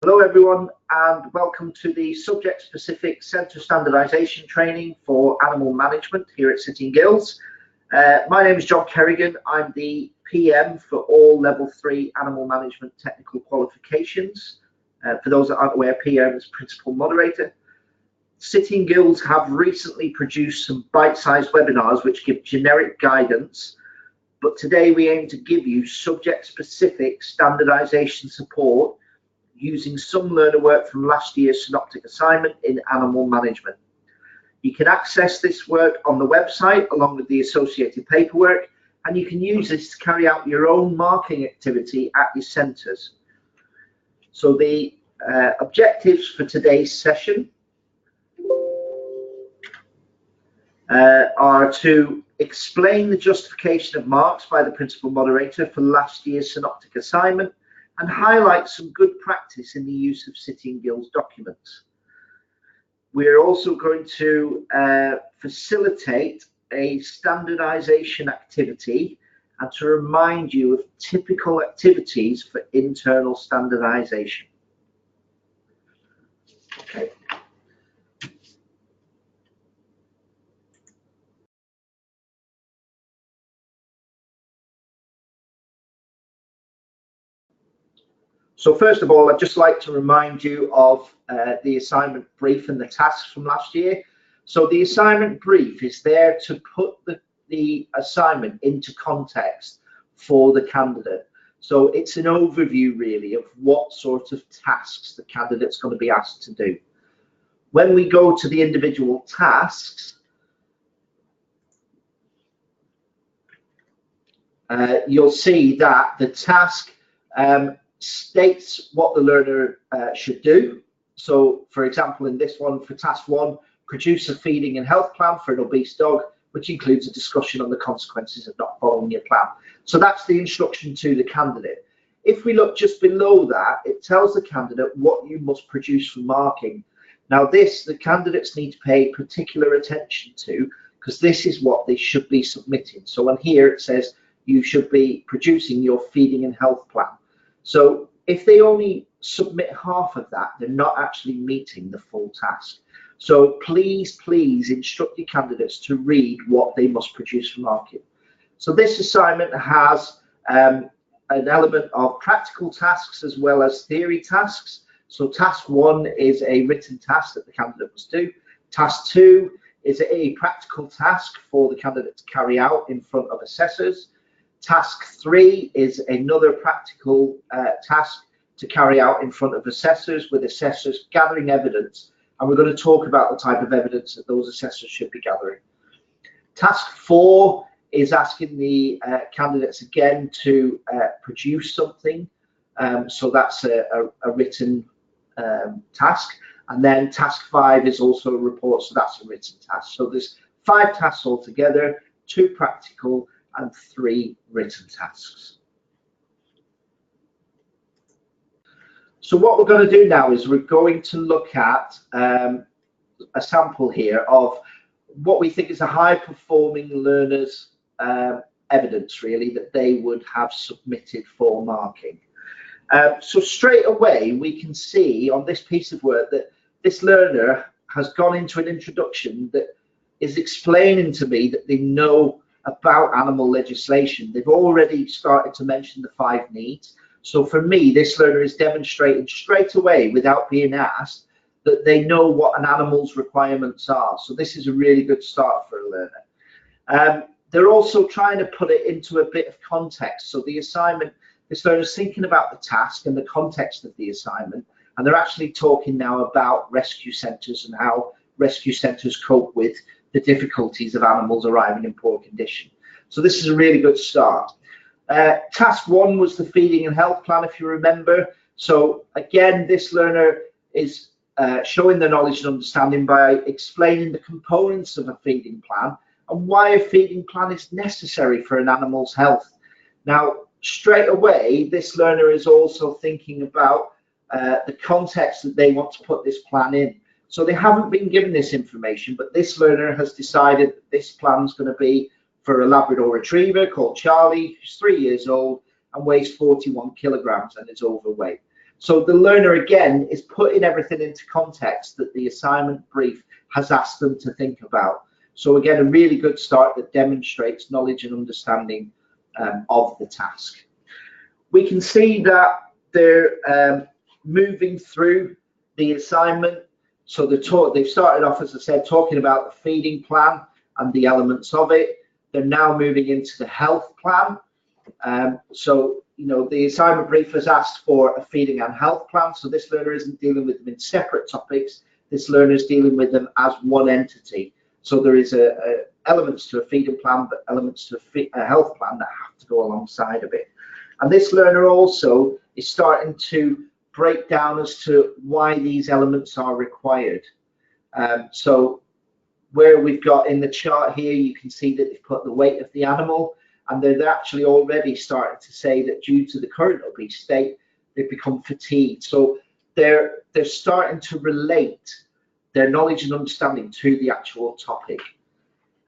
Hello everyone, and welcome to the subject-specific centre standardisation training for animal management here at Sitting Gills. My name is John Kerrigan. I'm the PM for all Level 3 Animal Management Technical Qualifications. For those that aren't aware, PM is Principal Moderator. Sitting Gills have recently produced some bite-sized webinars which give generic guidance, but today we aim to give you subject-specific standardisation support using some learner work from last year's synoptic assignment in animal management. You can access this work on the website along with the associated paperwork, and you can use this to carry out your own marking activity at your centres. So the objectives for today's session are to explain the justification of marks by the Principal Moderator for last year's synoptic assignment, and highlight some good practice in the use of Sitting Gills documents. We're also going to facilitate a standardisation activity and to remind you of typical activities for internal standardisation. Okay. So first of all, I'd just like to remind you of the assignment brief and the tasks from last year. So the assignment brief is there to put the assignment into context for the candidate. So it's an overview really of what sort of tasks the candidate's going to be asked to do. When we go to the individual tasks, you'll see that the task states what the learner should do. So for example, in this one, for task 1, produce a feeding and health plan for an obese dog, which includes a discussion on the consequences of not following your plan. So that's the instruction to the candidate. If we look just below that, it tells the candidate what you must produce for marking. Now this, the candidates need to pay particular attention to, because this is what they should be submitting. So on here it says you should be producing your feeding and health plan. So if they only submit half of that, they're not actually meeting the full task. So please instruct your candidates to read what they must produce for marking. So this assignment has an element of practical tasks as well as theory tasks. So task 1 is a written task that the candidate must do. Task 2 is a practical task for the candidate to carry out in front of assessors. Task 3 is another practical task to carry out in front of assessors, with assessors gathering evidence, and we're going to talk about the type of evidence that those assessors should be gathering. Task 4 is asking the candidates again to produce something, so that's a written task, and then task 5 is also a report, so that's a written task. So there's 5 tasks altogether, 2 practical and 3 written tasks. So what we're going to do now is we're going to look at a sample here of what we think is a high-performing learner's evidence, really, that they would have submitted for marking. So straight away we can see on this piece of work that this learner has gone into an introduction that is explaining to me that they know about animal legislation. They've already started to mention the 5 needs. So for me, this learner is demonstrating straight away, without being asked, that they know what an animal's requirements are. So this is a really good start for a learner. They're also trying to put it into a bit of context. So the assignment, this learner is thinking about the task and the context of the assignment, and they're actually talking now about rescue centres and how rescue centres cope with the difficulties of animals arriving in poor condition. So this is a really good start. Task 1 was the feeding and health plan, if you remember. So again, this learner is showing their knowledge and understanding by explaining the components of a feeding plan and why a feeding plan is necessary for an animal's health. Now, straight away, this learner is also thinking about the context that they want to put this plan in. So they haven't been given this information, but this learner has decided that this plan is going to be for a Labrador Retriever called Charlie, who's 3 years old and weighs 41 kilograms and is overweight. So the learner, again, is putting everything into context that the assignment brief has asked them to think about. So again, a really good start that demonstrates knowledge and understanding of the task. We can see that they're moving through the assignment. So they've started off, as I said, talking about the feeding plan and the elements of it. They're now moving into the health plan. So, you know, the assignment brief has asked for a feeding and health plan. So this learner isn't dealing with them in separate topics. This learner is dealing with them as one entity. So there is elements to a feeding plan, but elements to a health plan that have to go alongside of it. And this learner also is starting to break down as to why these elements are required. So where we've got in the chart here, you can see that they've put the weight of the animal, and they're actually already starting to say that due to the current obese state, they've become fatigued. So they're starting to relate their knowledge and understanding to the actual topic.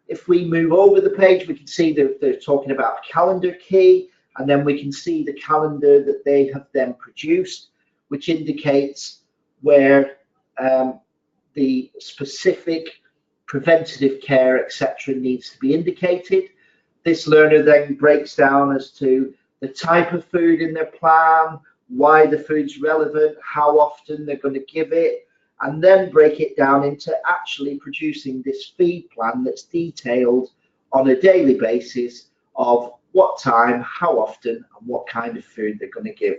If we move over the page, we can see that they're talking about a calendar key, and then we can see the calendar that they have then produced, which indicates where the specific preventative care, etc., needs to be indicated. This learner then breaks down as to the type of food in their plan, why the food's relevant, how often they're going to give it, and then break it down into actually producing this feed plan that's detailed on a daily basis of what time, how often, and what kind of food they're going to give.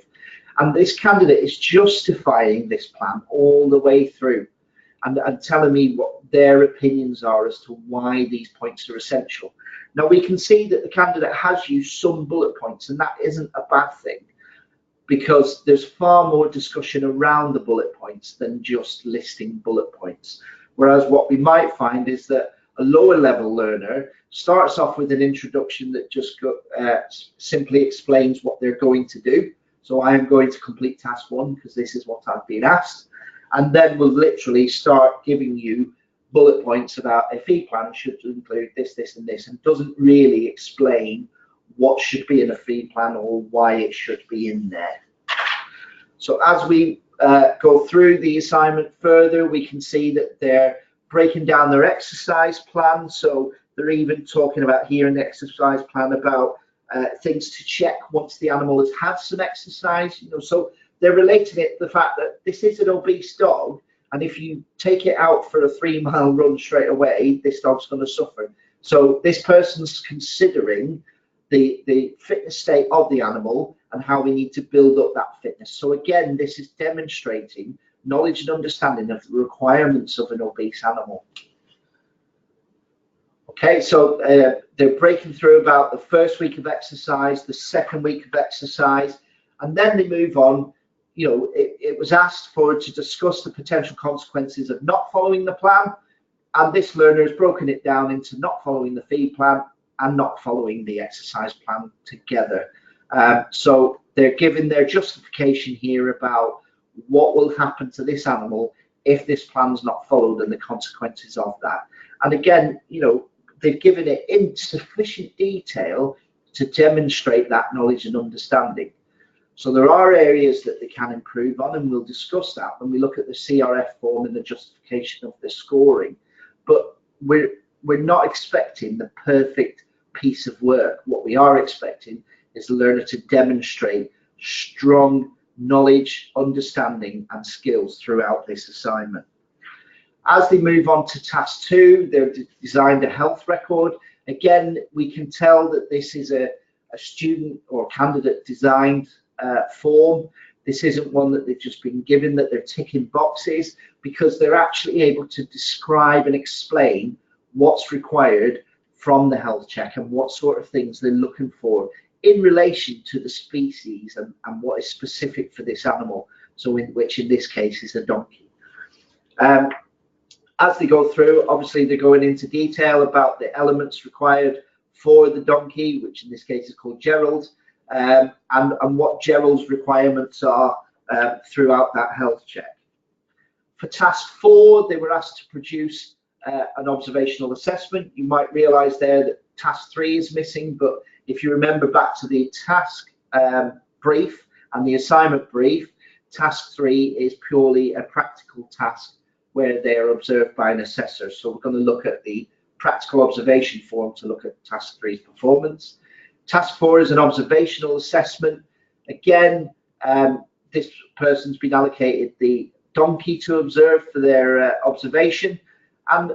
And this candidate is justifying this plan all the way through and telling me what their opinions are as to why these points are essential. Now, we can see that the candidate has used some bullet points, and that isn't a bad thing, because there's far more discussion around the bullet points than just listing bullet points. Whereas what we might find is that a lower level learner starts off with an introduction that just simply explains what they're going to do. So I am going to complete task 1 because this is what I've been asked. And then we'll literally start giving you bullet points about a feed plan should include this, this, and this, and doesn't really explain what should be in a feed plan or why it should be in there. So as we go through the assignment further, we can see that they're breaking down their exercise plan. So they're even talking about here in the exercise plan about things to check once the animal has had some exercise. You know, so they're relating it to the fact that this is an obese dog, and if you take it out for a 3-mile run straight away, this dog's going to suffer. So this person's considering the fitness state of the animal and how we need to build up that fitness. So again, this is demonstrating knowledge and understanding of the requirements of an obese animal. Okay, so they're breaking through about the first week of exercise, the second week of exercise, and then they move on. You know, it was asked for to discuss the potential consequences of not following the plan, and this learner has broken it down into not following the feed plan and not following the exercise plan together. So they're giving their justification here about what will happen to this animal if this plan's not followed and the consequences of that. And again, you know, they've given it in sufficient detail to demonstrate that knowledge and understanding. So there are areas that they can improve on, and we'll discuss that when we look at the CRF form and the justification of the scoring. But we're not expecting the perfect piece of work. What we are expecting is the learner to demonstrate strong knowledge, understanding, and skills throughout this assignment. As they move on to task 2, they've designed a health record. Again, we can tell that this is a student or candidate designed form. This isn't one that they've just been given, that they're ticking boxes, because they're actually able to describe and explain what's required from the health check and what sort of things they're looking for in relation to the species and what is specific for this animal, so which in this case is a donkey. As they go through, obviously they're going into detail about the elements required for the donkey, which in this case is called Gerald, and what Gerald's requirements are throughout that health check. For task 4, they were asked to produce an observational assessment. You might realize there that task 3 is missing, but if you remember back to the task brief and the assignment brief, task 3 is purely a practical task where they are observed by an assessor. So we're going to look at the practical observation form to look at task 3's performance. Task 4 is an observational assessment. Again, this person's been allocated the donkey to observe for their observation, and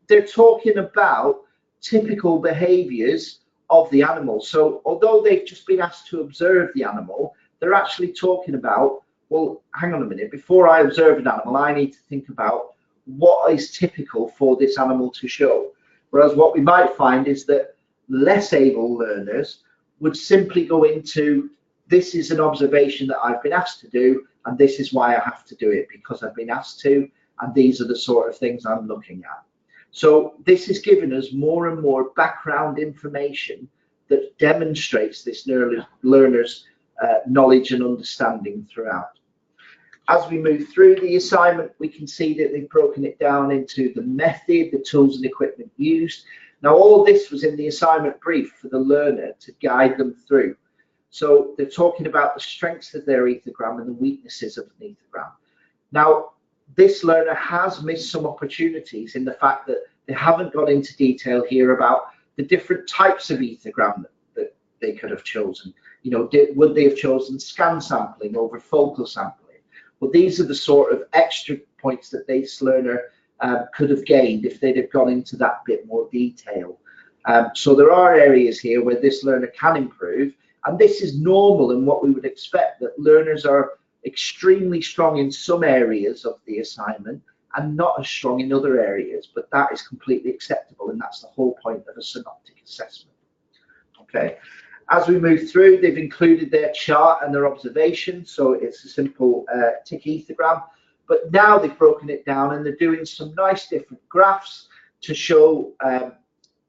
they're talking about typical behaviors of the animal. So although they've just been asked to observe the animal, they're actually talking about, well, hang on a minute, before I observe an animal, I need to think about what is typical for this animal to show. Whereas what we might find is that less able learners would simply go into, this is an observation that I've been asked to do, and this is why I have to do it, because I've been asked to, and these are the sort of things I'm looking at. So this is giving us more and more background information that demonstrates this learner's knowledge and understanding throughout. As we move through the assignment, we can see that they've broken it down into the method, the tools and equipment used. Now, all this was in the assignment brief for the learner to guide them through. So they're talking about the strengths of their ethogram and the weaknesses of an ethogram. Now, this learner has missed some opportunities in the fact that they haven't gone into detail here about the different types of ethogram that they could have chosen. You know, would they have chosen scan sampling over focal sampling? Well, these are the sort of extra points that this learner could have gained if they'd have gone into that bit more detail. So there are areas here where this learner can improve, and this is normal and what we would expect, that learners are extremely strong in some areas of the assignment and not as strong in other areas, but that is completely acceptable, and that's the whole point of a synoptic assessment. Okay. As we move through, they've included their chart and their observation, so it's a simple tick ethogram. But now they've broken it down and they're doing some nice different graphs to show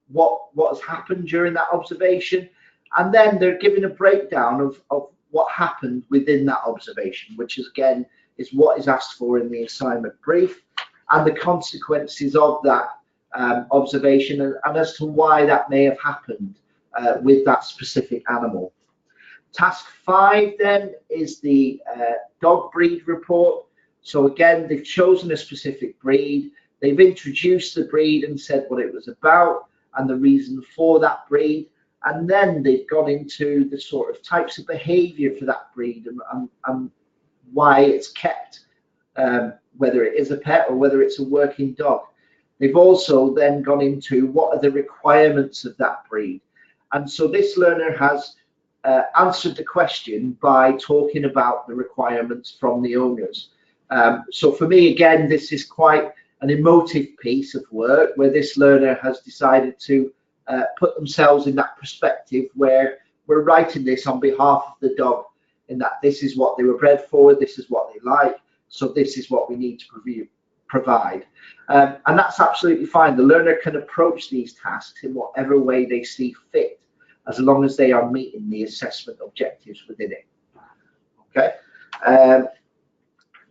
what has happened during that observation. And then they're giving a breakdown of what happened within that observation, which is, again, is what is asked for in the assignment brief, and the consequences of that observation, and as to why that may have happened with that specific animal. Task 5 then is the dog breed report. So again, they've chosen a specific breed, they've introduced the breed and said what it was about and the reason for that breed, and then they've gone into the sort of types of behavior for that breed and why it's kept, whether it is a pet or whether it's a working dog. They've also then gone into what are the requirements of that breed. And so this learner has answered the question by talking about the requirements from the owners. So for me, again, this is quite an emotive piece of work where this learner has decided to put themselves in that perspective where we're writing this on behalf of the dog, in that this is what they were bred for, this is what they like, so this is what we need to provide. And that's absolutely fine. The learner can approach these tasks in whatever way they see fit, as long as they are meeting the assessment objectives within it. Okay.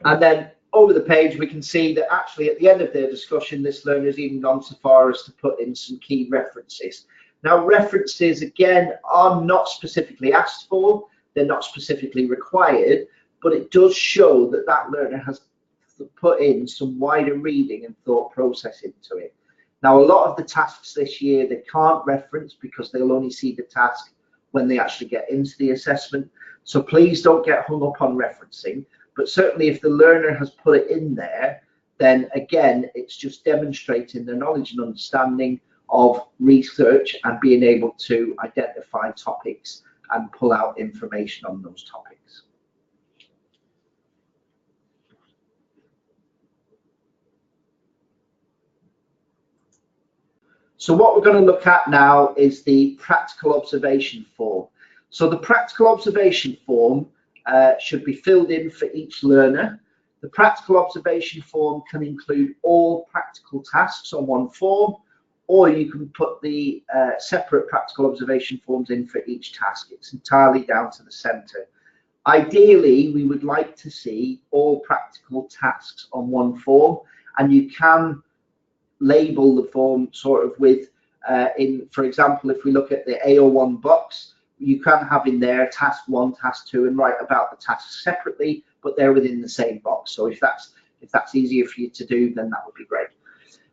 And then over the page, we can see that actually at the end of their discussion, this learner has even gone so far as to put in some key references. Now, references, again, are not specifically asked for. They're not specifically required, but it does show that that learner has put in some wider reading and thought process into it. Now, a lot of the tasks this year, they can't reference because they'll only see the task when they actually get into the assessment. So please don't get hung up on referencing. But certainly if the learner has put it in there, then again, it's just demonstrating their knowledge and understanding of research and being able to identify topics and pull out information on those topics. So what we're going to look at now is the practical observation form. So the practical observation form should be filled in for each learner. The practical observation form can include all practical tasks on one form, or you can put the separate practical observation forms in for each task. It's entirely down to the centre. Ideally, we would like to see all practical tasks on one form, and you can label the form sort of with, for example, if we look at the AO1 box, you can have in there task 1, task 2, and write about the tasks separately, but they're within the same box. So if that's easier for you to do, then that would be great.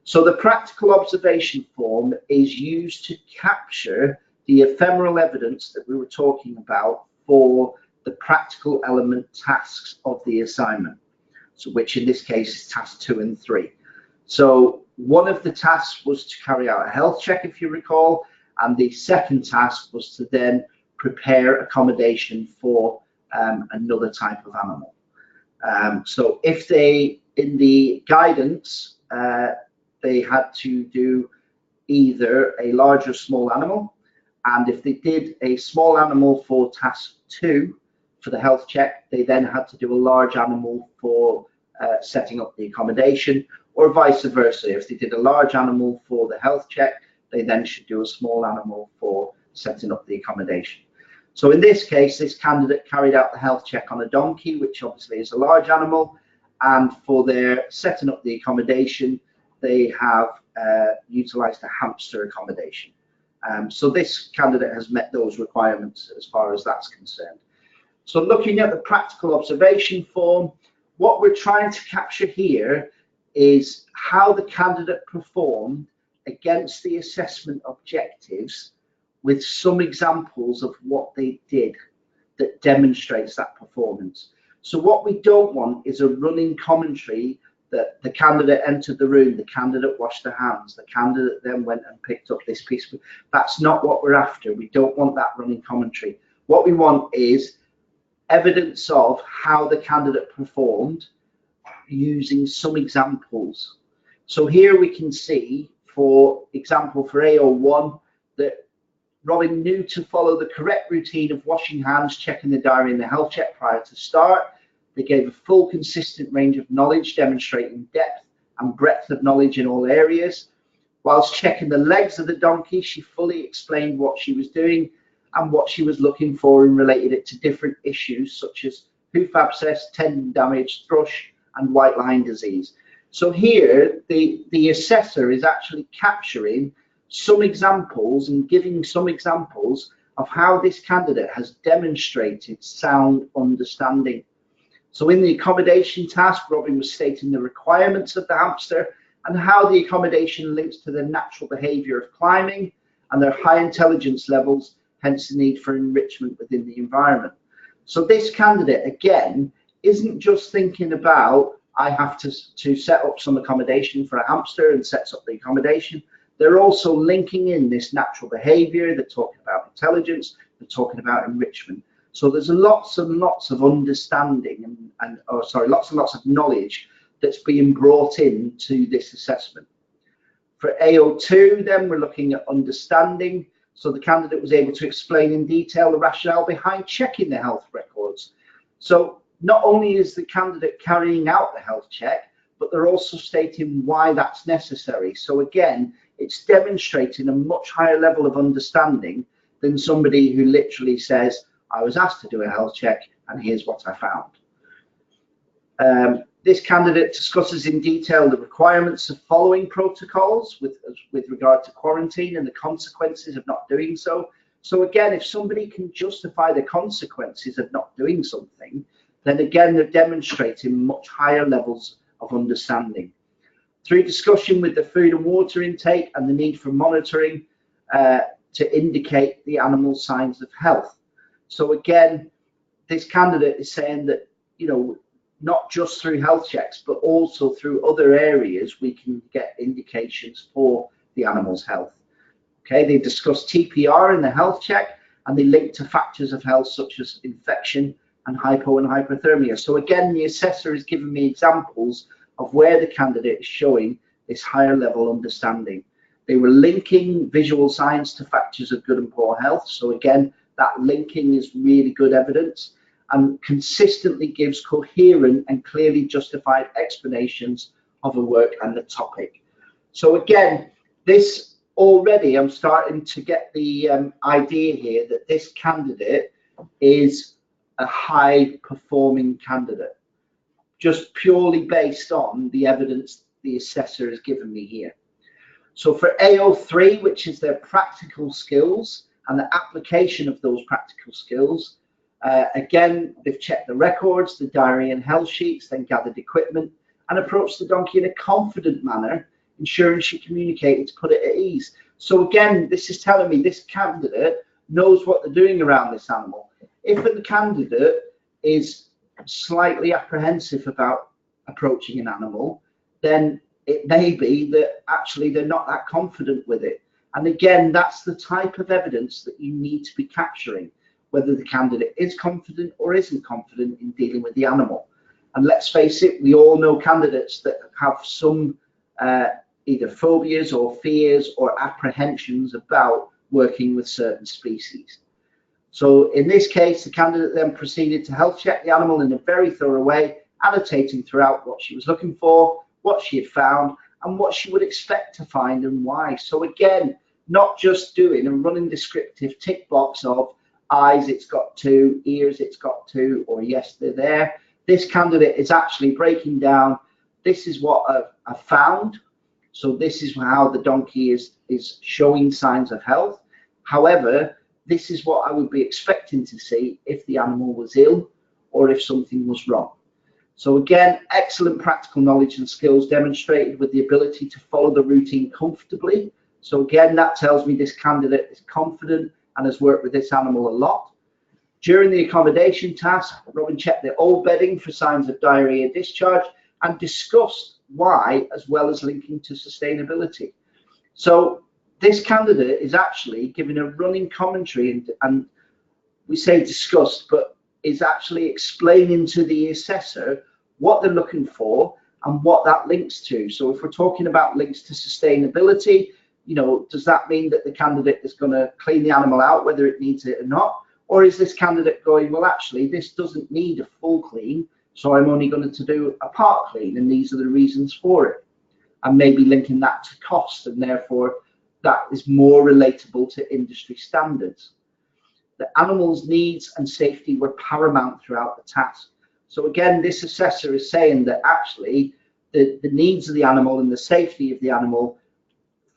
So the practical observation form is used to capture the ephemeral evidence that we were talking about for the practical element tasks of the assignment, so which in this case is task 2 and 3. So one of the tasks was to carry out a health check, if you recall, and the second task was to then prepare accommodation for another type of animal. So if they, in the guidance, they had to do either a large or small animal, and if they did a small animal for task 2 for the health check, they then had to do a large animal for setting up the accommodation, or vice versa. If they did a large animal for the health check, they then should do a small animal for setting up the accommodation. So in this case, this candidate carried out the health check on a donkey, which obviously is a large animal, and for their setting up the accommodation, they have utilized a hamster accommodation. So this candidate has met those requirements as far as that's concerned. So looking at the practical observation form, what we're trying to capture here is how the candidate performed against the assessment objectives, with some examples of what they did that demonstrates that performance. So what we don't want is a running commentary that the candidate entered the room, the candidate washed their hands, the candidate then went and picked up this piece. That's not what we're after. We don't want that running commentary. What we want is evidence of how the candidate performed using some examples. So here we can see, for example, for AO1, that Robin knew to follow the correct routine of washing hands, checking the diary and the health check prior to start. They gave a full, consistent range of knowledge, demonstrating depth and breadth of knowledge in all areas. Whilst checking the legs of the donkey, she fully explained what she was doing and what she was looking for, and related it to different issues such as hoof abscess, tendon damage, thrush, and white line disease. So here, the assessor is actually capturing some examples and giving some examples of how this candidate has demonstrated sound understanding. So in the accommodation task, Robin was stating the requirements of the hamster and how the accommodation links to the natural behavior of climbing and their high intelligence levels, hence the need for enrichment within the environment. So this candidate, again, isn't just thinking about, I have to set up some accommodation for a hamster and sets up the accommodation. They're also linking in this natural behavior. They're talking about intelligence. They're talking about enrichment. So there's lots and lots of understanding lots and lots of knowledge that's being brought into this assessment. For AO2, then we're looking at understanding. So the candidate was able to explain in detail the rationale behind checking the health records. So not only is the candidate carrying out the health check, but they're also stating why that's necessary. So again, it's demonstrating a much higher level of understanding than somebody who literally says, I was asked to do a health check and here's what I found. This candidate discusses in detail the requirements of following protocols with regard to quarantine and the consequences of not doing so. So again, if somebody can justify the consequences of not doing something, then again, they're demonstrating much higher levels of understanding. Through discussion with the food and water intake and the need for monitoring to indicate the animal's signs of health. So again, this candidate is saying that, you know, not just through health checks, but also through other areas, we can get indications for the animal's health. Okay, they discussed TPR in the health check, and they link to factors of health such as infection and hypo and hypothermia. So again, the assessor is giving me examples of where the candidate is showing this higher level understanding. They were linking visual signs to factors of good and poor health. So again, that linking is really good evidence and consistently gives coherent and clearly justified explanations of the work and the topic. So again, this already, I'm starting to get the idea here that this candidate is a high performing candidate, just purely based on the evidence the assessor has given me here. So for AO3, which is their practical skills and the application of those practical skills, Again, they've checked the records, the diary and health sheets, then gathered equipment and approached the donkey in a confident manner, ensuring she communicated to put it at ease. So again, this is telling me this candidate knows what they're doing around this animal. If a candidate is slightly apprehensive about approaching an animal, then it may be that actually they're not that confident with it. And again, that's the type of evidence that you need to be capturing, whether the candidate is confident or isn't confident in dealing with the animal. And let's face it, we all know candidates that have some either phobias or fears or apprehensions about working with certain species. So in this case, the candidate then proceeded to health check the animal in a very thorough way, annotating throughout what she was looking for, what she had found, and what she would expect to find and why. So again, not just doing a running descriptive tick box of eyes it's got 2, ears it's got 2, or yes, they're there. This candidate is actually breaking down, this is what I've found. So this is how the donkey is showing signs of health. However, this is what I would be expecting to see if the animal was ill or if something was wrong. So again, excellent practical knowledge and skills demonstrated with the ability to follow the routine comfortably. So again, that tells me this candidate is confident and has worked with this animal a lot. During the accommodation task, Robin checked the old bedding for signs of diarrhea discharge and discussed why, as well as linking to sustainability. So this candidate is actually giving a running commentary and we say discussed, but is actually explaining to the assessor what they're looking for and what that links to. So if we're talking about links to sustainability, you know, does that mean that the candidate is going to clean the animal out whether it needs it or not? Or is this candidate going, well, actually, this doesn't need a full clean, so I'm only going to do a part clean, and these are the reasons for it. And maybe linking that to cost, and therefore that is more relatable to industry standards. The animal's needs and safety were paramount throughout the task. So again, this assessor is saying that actually the needs of the animal and the safety of the animal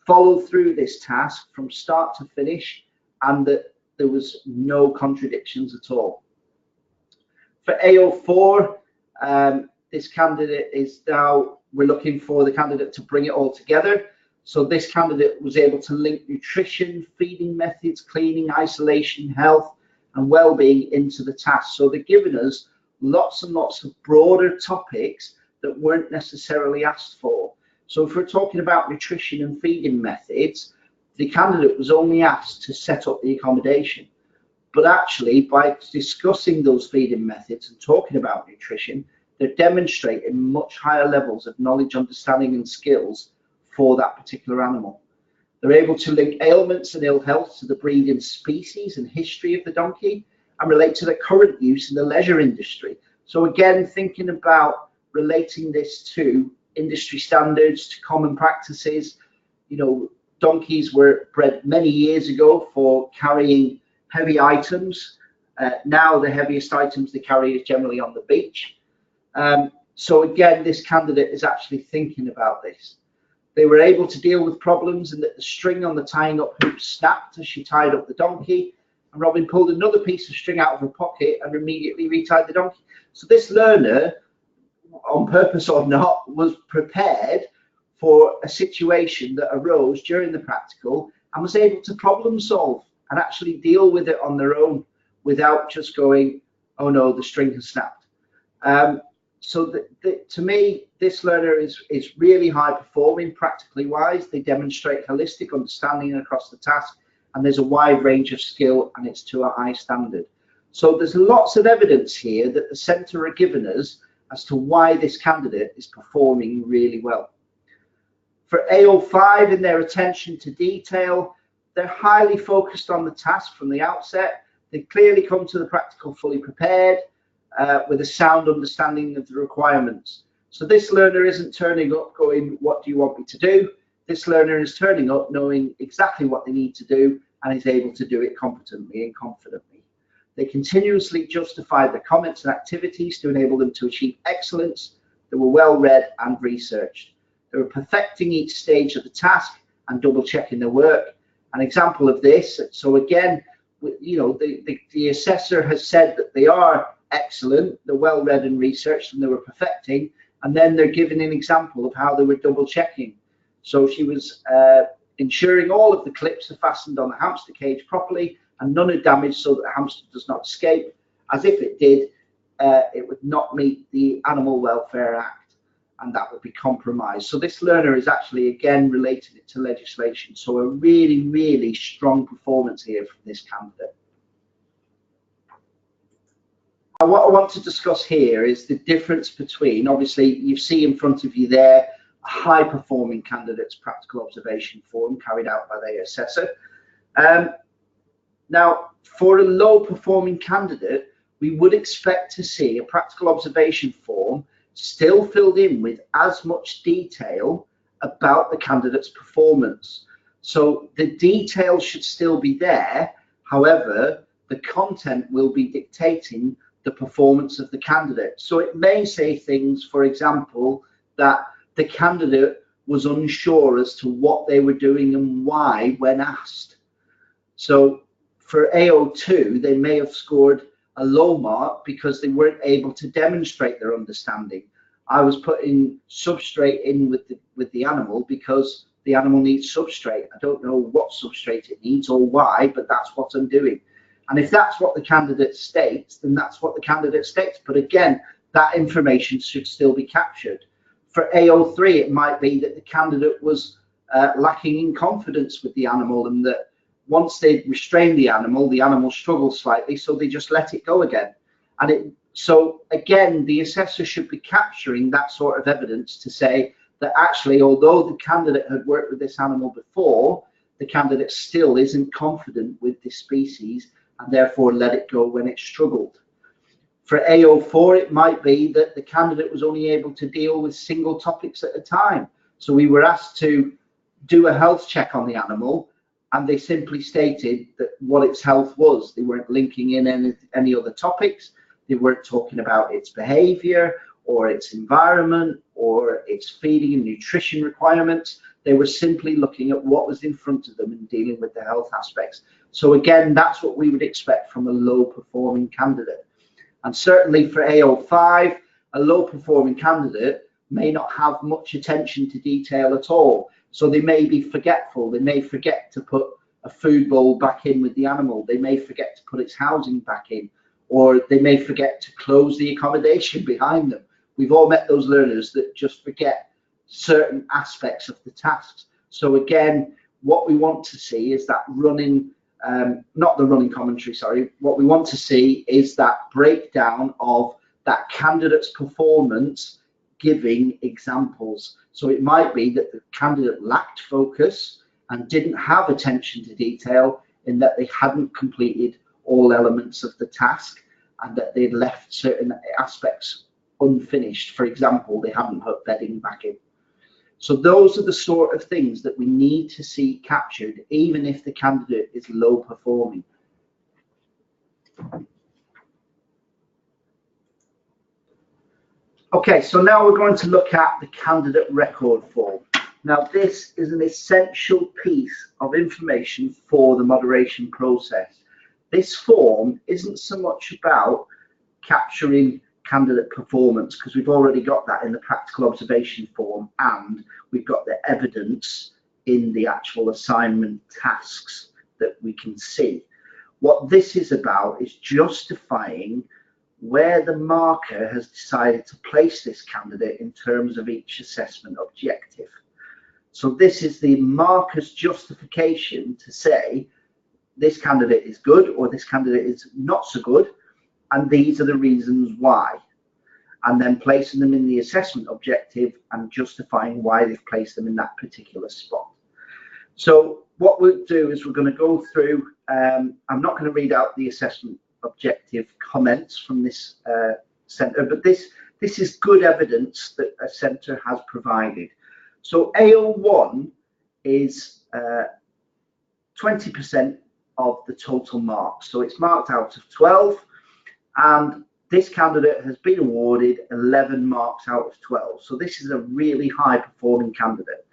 follow through this task from start to finish, and that there was no contradictions at all. For AO4, this candidate is now, we're looking for the candidate to bring it all together. So this candidate was able to link nutrition, feeding methods, cleaning, isolation, health, and well-being into the task. So they're giving us lots and lots of broader topics that weren't necessarily asked for. So if we're talking about nutrition and feeding methods, the candidate was only asked to set up the accommodation. But actually, by discussing those feeding methods and talking about nutrition, they're demonstrating much higher levels of knowledge, understanding, and skills for that particular animal. They're able to link ailments and ill health to the breeding species and history of the donkey and relate to the current use in the leisure industry. So again, thinking about relating this to industry standards, to common practices. You know, donkeys were bred many years ago for carrying heavy items. Now the heaviest items they carry is generally on the beach. So again, this candidate is actually thinking about this. They were able to deal with problems and that the string on the tying up hoop snapped as she tied up the donkey, and Robin pulled another piece of string out of her pocket and immediately retied the donkey. So this learner, on purpose or not, was prepared for a situation that arose during the practical and was able to problem solve and actually deal with it on their own without just going, oh no, the string has snapped. So to me, this learner is really high performing practically wise. They demonstrate holistic understanding across the task, and there's a wide range of skill, and it's to a high standard. So there's lots of evidence here that the centre are giving us as to why this candidate is performing really well. For AO5, in their attention to detail, they're highly focused on the task from the outset. They clearly come to the practical fully prepared, with a sound understanding of the requirements. So this learner isn't turning up going, what do you want me to do? This learner is turning up knowing exactly what they need to do and is able to do it competently and confidently. They continuously justified their comments and activities to enable them to achieve excellence. They were well read and researched. They were perfecting each stage of the task and double checking their work. An example of this, so again, you know, the assessor has said that they are excellent, they're well read and researched, and they were perfecting, and then they're giving an example of how they were double checking. So she was ensuring all of the clips are fastened on the hamster cage properly and none are damaged so that the hamster does not escape. As if it did, it would not meet the Animal Welfare Act, and that would be compromised. So this learner is actually again related it to legislation. So a really, really strong performance here from this candidate. Now, what I want to discuss here is the difference between, obviously you see in front of you there, a high performing candidate's practical observation form carried out by the assessor. Now, for a low performing candidate, we would expect to see a practical observation form still filled in with as much detail about the candidate's performance. So the detail should still be there. However, the content will be dictating the performance of the candidate. So it may say things, for example, that the candidate was unsure as to what they were doing and why when asked. So for AO2, they may have scored a low mark because they weren't able to demonstrate their understanding. I was putting substrate in with the animal because the animal needs substrate. I don't know what substrate it needs or why, but that's what I'm doing. And if that's what the candidate states, then that's what the candidate states. But again, that information should still be captured. For AO3, it might be that the candidate was lacking in confidence with the animal, and that once they restrained the animal struggled slightly, so they just let it go again. And so again, the assessor should be capturing that sort of evidence to say that actually, although the candidate had worked with this animal before, the candidate still isn't confident with this species and therefore let it go when it struggled. For AO4, it might be that the candidate was only able to deal with single topics at a time. So we were asked to do a health check on the animal, and they simply stated that what its health was. They weren't linking in any other topics. They weren't talking about its behavior or its environment or its feeding and nutrition requirements. They were simply looking at what was in front of them and dealing with the health aspects. So again, that's what we would expect from a low performing candidate. And certainly for AO5, a low performing candidate may not have much attention to detail at all. So they may be forgetful. They may forget to put a food bowl back in with the animal. They may forget to put its housing back in, or they may forget to close the accommodation behind them. We've all met those learners that just forget certain aspects of the tasks. So again, what we want to see is that running, not the running commentary, sorry. What we want to see is that breakdown of that candidate's performance giving examples. So it might be that the candidate lacked focus and didn't have attention to detail in that they hadn't completed all elements of the task and that they'd left certain aspects unfinished. For example, they hadn't put bedding back in. So those are the sort of things that we need to see captured, even if the candidate is low performing. Okay, so now we're going to look at the candidate record form. Now, this is an essential piece of information for the moderation process. This form isn't so much about capturing candidate performance, because we've already got that in the practical observation form, and we've got the evidence in the actual assignment tasks that we can see. What this is about is justifying where the marker has decided to place this candidate in terms of each assessment objective. So this is the marker's justification to say this candidate is good or this candidate is not so good, and these are the reasons why, and then placing them in the assessment objective and justifying why they've placed them in that particular spot. So what we'll do is we're going to go through, I'm not going to read out the assessment objective comments from this centre, but this is good evidence that a centre has provided. So AO1 is 20% of the total marks, so it's marked out of 12, and this candidate has been awarded 11 marks out of 12. So this is a really high performing candidate.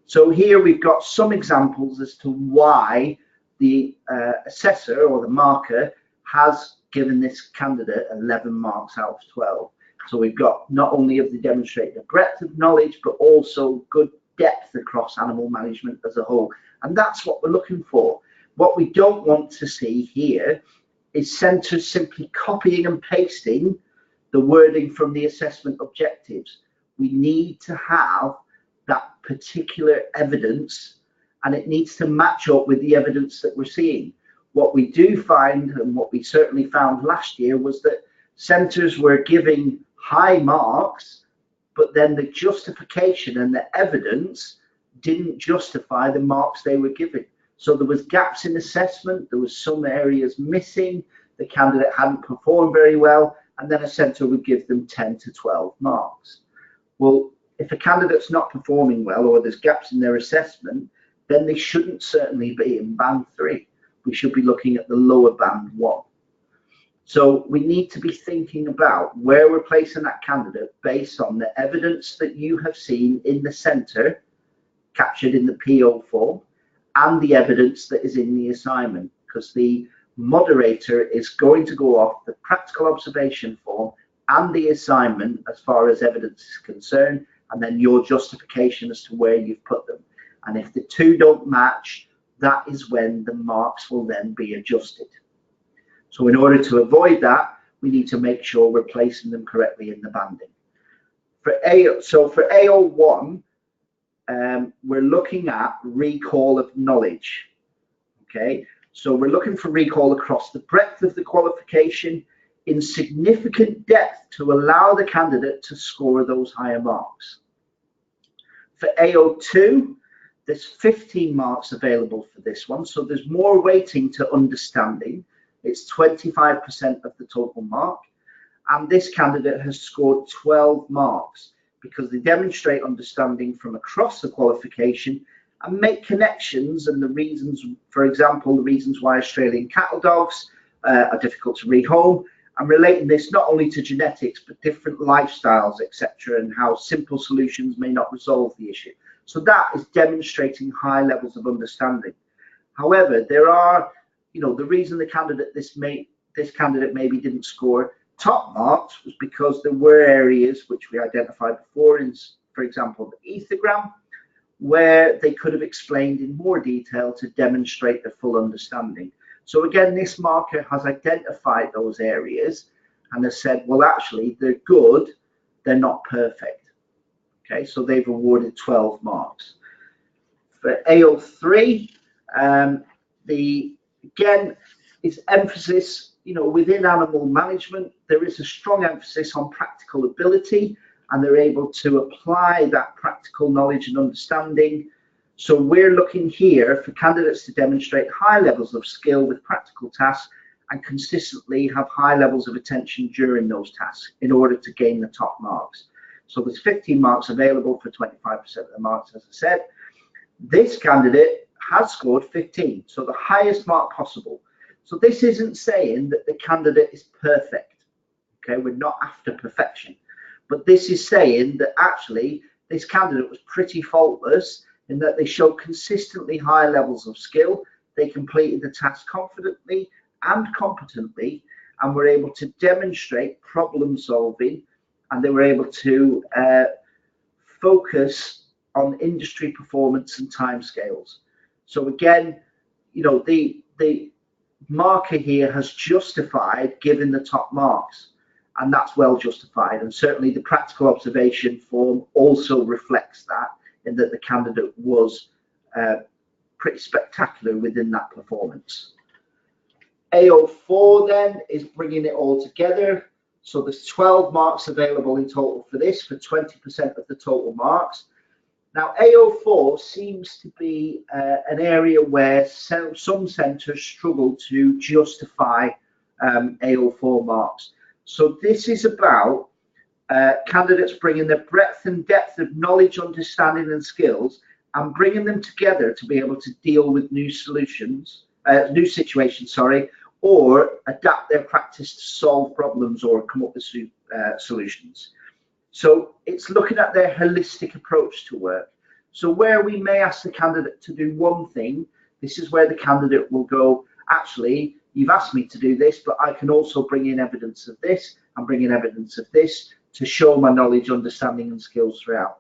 So here we've got some examples as to why the assessor or the marker has given this candidate 11 marks out of 12. So we've got not only have they demonstrated a breadth of knowledge, but also good depth across animal management as a whole. And that's what we're looking for. What we don't want to see here is centres simply copying and pasting the wording from the assessment objectives. We need to have that particular evidence, and it needs to match up with the evidence that we're seeing. What we do find, and what we certainly found last year, was that centres were giving high marks, but then the justification and the evidence didn't justify the marks they were giving. So there was gaps in assessment, there was some areas missing, the candidate hadn't performed very well, and then a centre would give them 10 to 12 marks. Well, if a candidate's not performing well, or there's gaps in their assessment, then they shouldn't certainly be in band 3. We should be looking at the lower band 1. So we need to be thinking about where we're placing that candidate based on the evidence that you have seen in the centre, captured in the PO form, and the evidence that is in the assignment, because the moderator is going to go off the practical observation form and the assignment as far as evidence is concerned, and then your justification as to where you've put them. And if the two don't match, that is when the marks will then be adjusted. So in order to avoid that, we need to make sure we're placing them correctly in the banding. For AO1, we're looking at recall of knowledge. Okay, so we're looking for recall across the breadth of the qualification in significant depth to allow the candidate to score those higher marks. For AO2, there's 15 marks available for this one, so there's more weighting to understanding. It's 25% of the total mark, and this candidate has scored 12 marks because they demonstrate understanding from across the qualification and make connections and the reasons, for example, the reasons why Australian cattle dogs are difficult to rehome, and relating this not only to genetics but different lifestyles, etc., and how simple solutions may not resolve the issue. So that is demonstrating high levels of understanding. However, there are, the reason the candidate this candidate maybe didn't score top marks was because there were areas which we identified before, in, for example, the ethogram, where they could have explained in more detail to demonstrate the full understanding. So again, this marker has identified those areas and has said, well, actually, they're good, they're not perfect. Okay, so they've awarded 12 marks. For AO3, again, it's emphasis, within animal management, there is a strong emphasis on practical ability, and they're able to apply that practical knowledge and understanding. So we're looking here for candidates to demonstrate high levels of skill with practical tasks and consistently have high levels of attention during those tasks in order to gain the top marks. So there's 15 marks available for 25% of the marks, as I said. This candidate has scored 15, so the highest mark possible. So this isn't saying that the candidate is perfect. Okay, we're not after perfection. But this is saying that actually this candidate was pretty faultless in that they showed consistently high levels of skill. They completed the task confidently and competently, and were able to demonstrate problem solving, and they were able to focus on industry performance and timescales. So again, the marker here has justified giving the top marks, and that's well justified, and certainly the practical observation form also reflects that, in that the candidate was pretty spectacular within that performance. AO4 then is bringing it all together. So there's 12 marks available in total for this, for 20% of the total marks. Now AO4 seems to be an area where some centres struggle to justify AO4 marks. So this is about candidates bringing the breadth and depth of knowledge, understanding and skills, and bringing them together to be able to deal with new situations, or adapt their practice to solve problems or come up with solutions. So it's looking at their holistic approach to work. So where we may ask the candidate to do one thing, This is where the candidate will go, actually, you've asked me to do this, but I can also bring in evidence of this and bring in evidence of this to show my knowledge, understanding and skills throughout.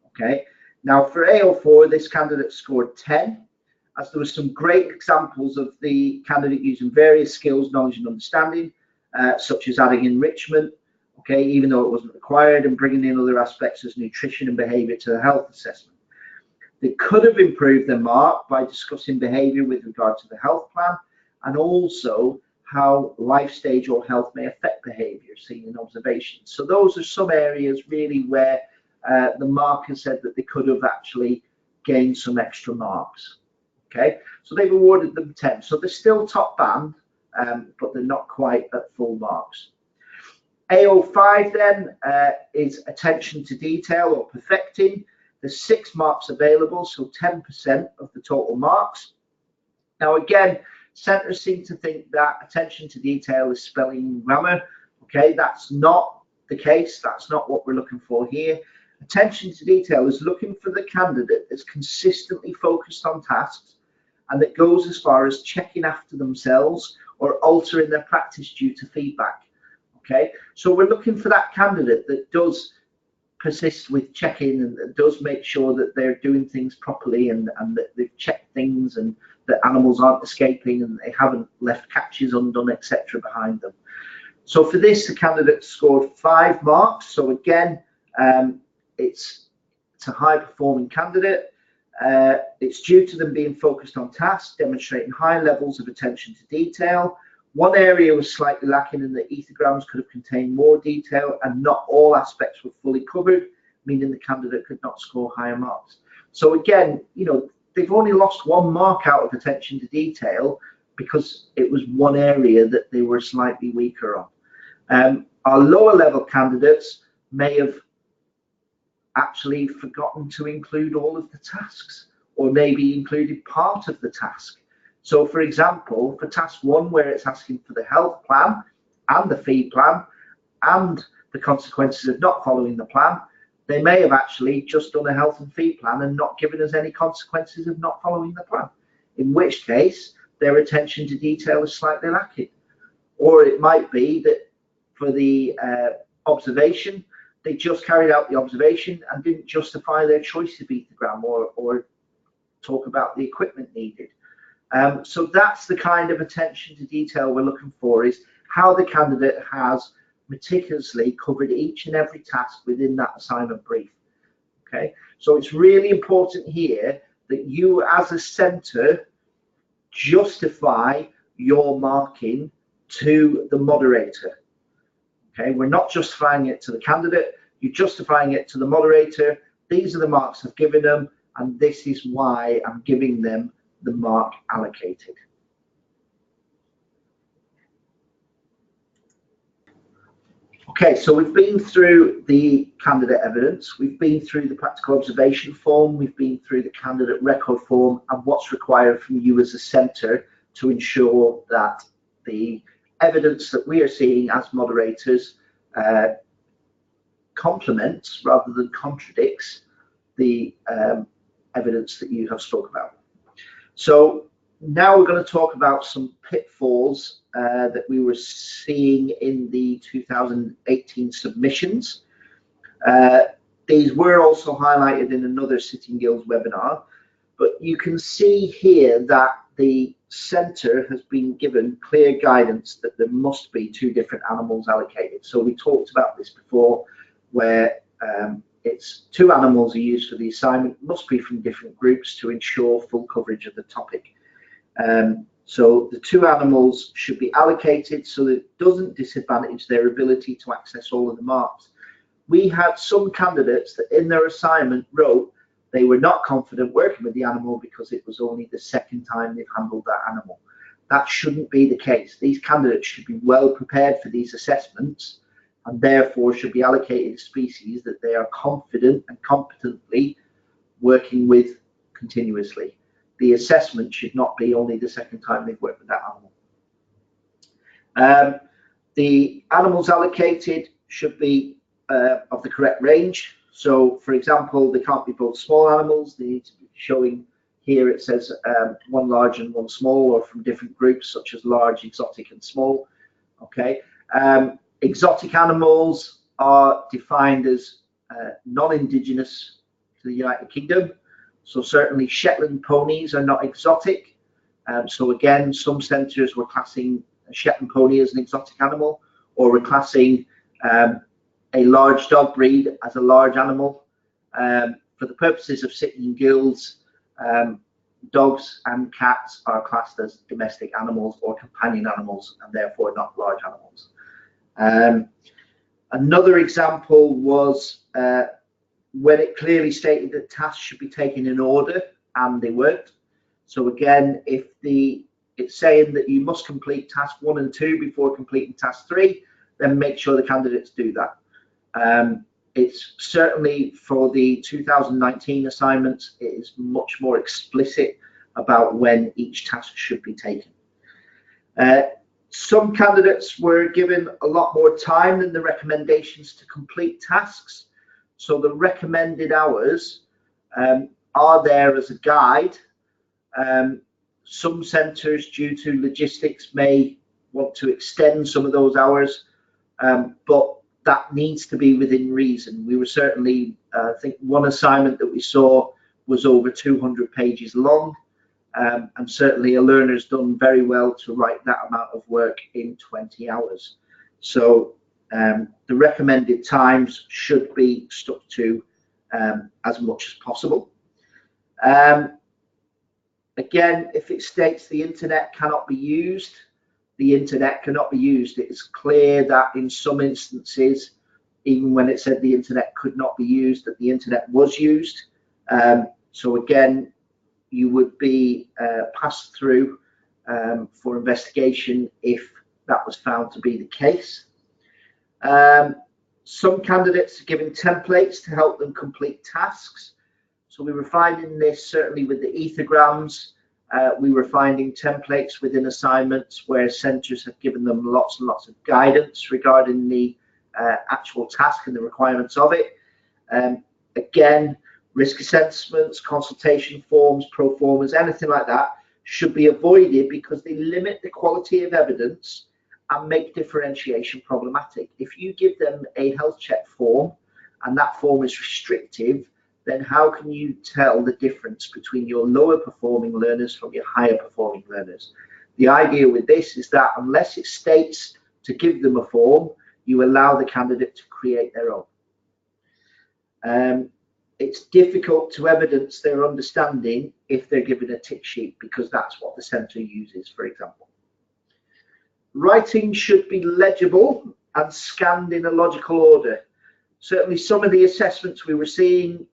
Okay, now for AO4, this candidate scored 10, as there were some great examples of the candidate using various skills, knowledge and understanding, such as adding enrichment, okay, even though it wasn't required, and bringing in other aspects as nutrition and behavior to the health assessment. They could have improved their mark by discussing behavior with regard to the health plan, and also how life stage or health may affect behavior seen in observations. So those are some areas really where the marker said that they could have actually gained some extra marks. Okay, so they've awarded them 10. So they're still top band, but they're not quite at full marks. AO5 then is attention to detail or perfecting. There's 6 marks available, so 10% of the total marks. Now again, centres seem to think that attention to detail is spelling and grammar. Okay, that's not the case. That's not what we're looking for here. Attention to detail is looking for the candidate that's consistently focused on tasks and that goes as far as checking after themselves or altering their practice due to feedback. Okay, so we're looking for that candidate that does persist with checking and that does make sure that they're doing things properly and that they've checked things and that animals aren't escaping and they haven't left catches undone, etc. behind them. So for this, the candidate scored 5 marks. So again, it's a high performing candidate. It's due to them being focused on tasks, demonstrating high levels of attention to detail. One area was slightly lacking in that ethograms could have contained more detail and not all aspects were fully covered, meaning the candidate could not score higher marks. So again, you know, they've only lost 1 mark out of attention to detail because it was one area that they were slightly weaker on. Our lower level candidates may have actually forgotten to include all of the tasks or maybe included part of the task. So for example, for task 1, where it's asking for the health plan and the feed plan and the consequences of not following the plan, they may have actually just done a health and feed plan and not given us any consequences of not following the plan, in which case their attention to detail is slightly lacking. Or it might be that for the observation, they just carried out the observation and didn't justify their choice of ethogram or talk about the equipment needed. So that's the kind of attention to detail we're looking for, is how the candidate has meticulously covered each and every task within that assignment brief. Okay, so it's really important here that you as a centre justify your marking to the moderator. Okay, we're not justifying it to the candidate, you're justifying it to the moderator. These are the marks I've given them and this is why I'm giving them the mark allocated. Okay, so we've been through the candidate evidence, we've been through the practical observation form, we've been through the candidate record form and what's required from you as a centre to ensure that the evidence that we are seeing as moderators complements rather than contradicts the evidence that you have spoke about. So now we're going to talk about some pitfalls that we were seeing in the 2018 submissions. These were also highlighted in another Sitting Guilds webinar, but you can see here that the centre has been given clear guidance that there must be 2 different animals allocated. So we talked about this before, where it's 2 animals are used for the assignment, must be from different groups to ensure full coverage of the topic. So the 2 animals should be allocated so that it doesn't disadvantage their ability to access all of the marks. We had some candidates that in their assignment wrote they were not confident working with the animal because it was only the 2nd time they've handled that animal. That shouldn't be the case. These candidates should be well prepared for these assessments and therefore should be allocated a species that they are confident and competently working with continuously. The assessment should not be only the 2nd time they've worked with that animal. The animals allocated should be of the correct range. So for example, they can't be both small animals, they need to be showing Here it says one large and one small, or from different groups such as large, exotic, and small. Okay. Exotic animals are defined as non-indigenous to the United Kingdom. So certainly Shetland ponies are not exotic. So again, some centres were classing a Shetland pony as an exotic animal, or were classing a large dog breed as a large animal. For the purposes of sitting in guilds, dogs and cats are classed as domestic animals or companion animals, and therefore not large animals. Another example was when it clearly stated that tasks should be taken in order, and they weren't. So again, if it's saying that you must complete task 1 and 2 before completing task 3, then make sure the candidates do that. It's certainly for the 2019 assignments, it is much more explicit about when each task should be taken. Some candidates were given a lot more time than the recommendations to complete tasks. So the recommended hours are there as a guide. Some centres, due to logistics, may want to extend some of those hours, but that needs to be within reason. We were certainly, I think one assignment that we saw was over 200 pages long, and certainly a learner's done very well to write that amount of work in 20 hours. So the recommended times should be stuck to as much as possible. Again, if it states the internet cannot be used, the internet cannot be used. It is clear that in some instances, even when it said the internet could not be used, that the internet was used. So again, you would be passed through for investigation if that was found to be the case. Some candidates are given templates to help them complete tasks. So we were finding this certainly with the ethograms. We were finding templates within assignments where centres have given them lots and lots of guidance regarding the actual task and the requirements of it. Again, risk assessments, consultation forms, pro formas, anything like that should be avoided because they limit the quality of evidence and make differentiation problematic. If you give them a health check form and that form is restrictive, then how can you tell the difference between your lower performing learners from your higher performing learners? The idea with this is that unless it states to give them a form, you allow the candidate to create their own. It's difficult to evidence their understanding if they're given a tick sheet, because that's what the centre uses, for example. Writing should be legible and scanned in a logical order. Certainly some of the assessments we were seeing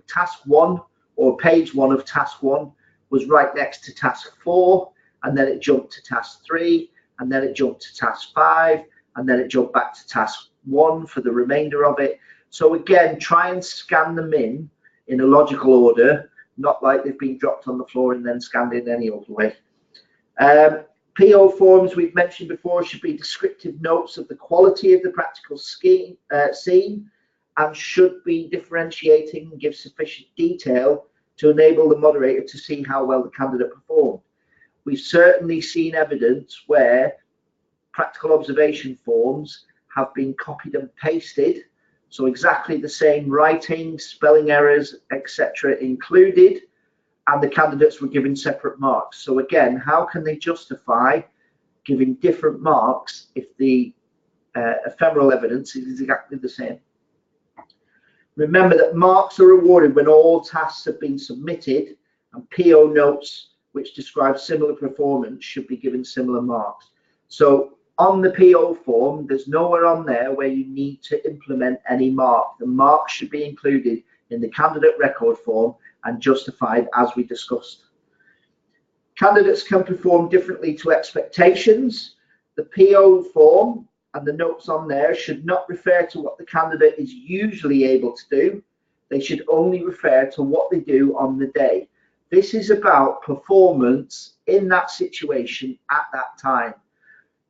task 1 or page 1 of task 1 was right next to task 4, and then it jumped to task 3, and then it jumped to task 5, and then it jumped back to task 1 for the remainder of it. So again, try and scan them in a logical order, not like they've been dropped on the floor and then scanned in any other way. PO forms we've mentioned before should be descriptive notes of the quality of the practical scene and should be differentiating and give sufficient detail to enable the moderator to see how well the candidate performed. We've certainly seen evidence where practical observation forms have been copied and pasted, so exactly the same writing, spelling errors, etc. included, and the candidates were given separate marks. So again, how can they justify giving different marks if the ephemeral evidence is exactly the same? Remember that marks are awarded when all tasks have been submitted, and PO notes which describe similar performance should be given similar marks. So on the PO form, there's nowhere on there where you need to implement any mark. The mark should be included in the candidate record form and justified as we discussed. Candidates can perform differently to expectations. The PO form and the notes on there should not refer to what the candidate is usually able to do. They should only refer to what they do on the day. This is about performance in that situation at that time.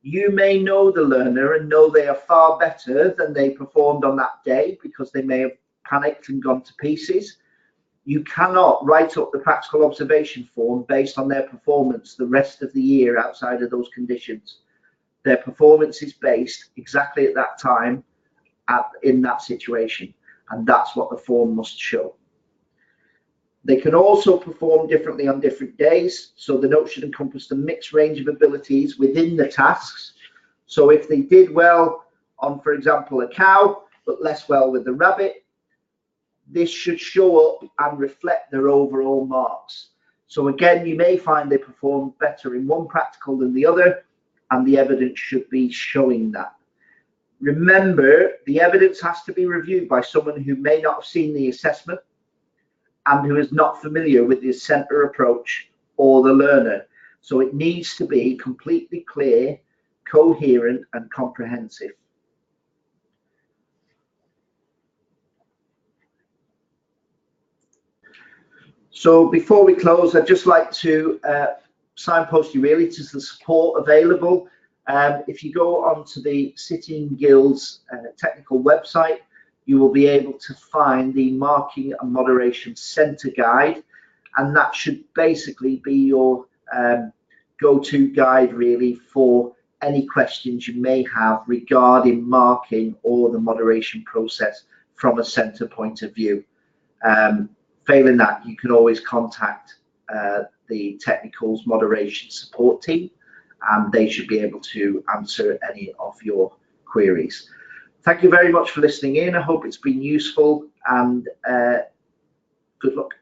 You may know the learner and know they are far better than they performed on that day because they may have panicked and gone to pieces. You cannot write up the practical observation form based on their performance the rest of the year outside of those conditions. Their performance is based exactly at that time in that situation, and that's what the form must show. They can also perform differently on different days, so the note should encompass the mixed range of abilities within the tasks. So if they did well on, for example, a cow, but less well with the rabbit, this should show up and reflect their overall marks. So again, you may find they perform better in one practical than the other, and the evidence should be showing that. Remember, the evidence has to be reviewed by someone who may not have seen the assessment and who is not familiar with the center approach or the learner. So it needs to be completely clear, coherent, and comprehensive. So before we close, I'd just like to signpost you really to the support available. If you go onto the City and Guilds technical website, you will be able to find the Marking and Moderation Centre Guide, and that should basically be your go-to guide really for any questions you may have regarding marking or the moderation process from a centre point of view. Failing that, you can always contact the Technicals Moderation Support Team, and they should be able to answer any of your queries. Thank you very much for listening in. I hope it's been useful, and good luck.